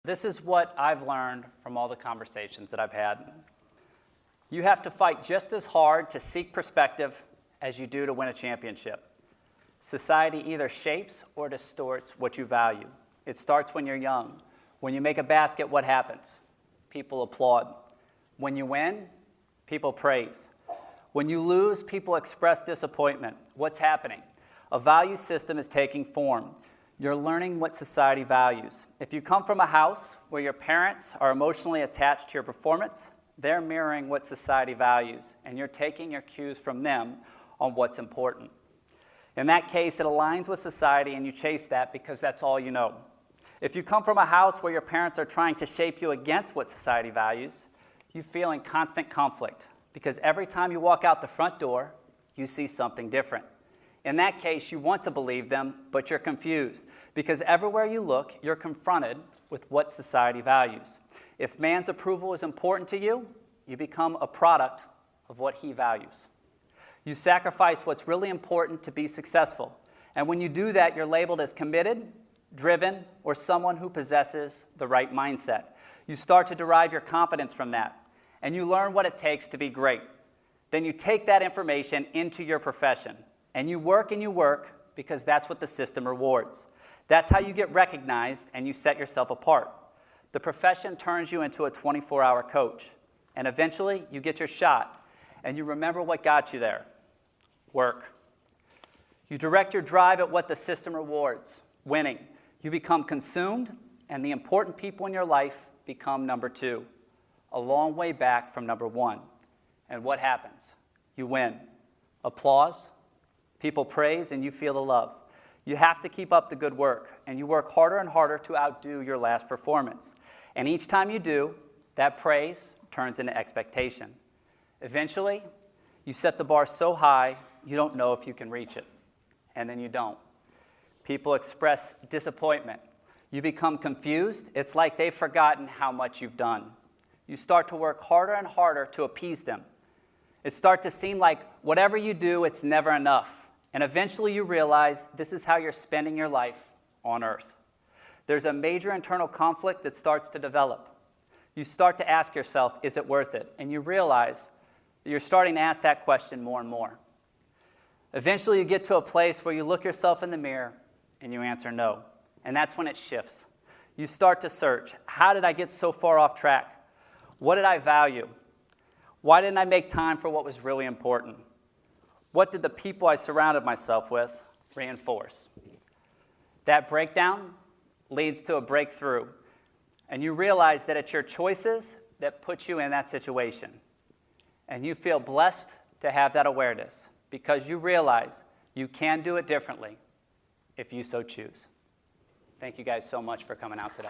This is what I've learned from all the conversations that I've had. You have to fight just as hard to seek perspective as you do to win a championship. Society either shapes or distorts what you value. It starts when you're young. When you make a basket, what happens? People applaud. When you win, people praise. When you lose, people express disappointment. What's happening? A value system is taking form. You're learning what society values. If you come from a house where your parents are emotionally attached to your performance, they're mirroring what society values, and you're taking your cues from them on what's important. In that case, it aligns with society, and you chase that because that's all you know. If you come from a house where your parents are trying to shape you against what society values, you feel in constant conflict because every time you walk out the front door, you see something different. In that case, you want to believe them, but you're confused because everywhere you look, you're confronted with what society values. If man's approval is important to you, you become a product of what he values. You sacrifice what's really important to be successful. And when you do that, you're labeled as committed, driven, or someone who possesses the right mindset. You start to derive your confidence from that, and you learn what it takes to be great. Then you take that information into your profession, and you work because that's what the system rewards. That's how you get recognized and you set yourself apart. The profession turns you into a 24-hour coach, and eventually you get your shot, and you remember what got you there. Work. You direct your drive at what the system rewards, winning. You become consumed, and the important people in your life become number two, a long way back from number one. And what happens? You win. Applause, people praise, and you feel the love. You have to keep up the good work, and you work harder and harder to outdo your last performance. And each time you do, that praise turns into expectation. Eventually, you set the bar so high, you don't know if you can reach it. And then you don't. People express disappointment. You become confused. It's like they've forgotten how much you've done. You start to work harder and harder to appease them. It starts to seem like whatever you do, it's never enough. And eventually you realize this is how you're spending your life on earth. There's a major internal conflict that starts to develop. You start to ask yourself, is it worth it? And you realize that you're starting to ask that question more and more. Eventually you get to a place where you look yourself in the mirror and you answer no. And that's when it shifts. You start to search. How did I get so far off track? What did I value? Why didn't I make time for what was really important? What did the people I surrounded myself with reinforce? That breakdown leads to a breakthrough, and you realize that it's your choices that put you in that situation. And you feel blessed to have that awareness because you realize you can do it differently if you so choose. Thank you guys so much for coming out today.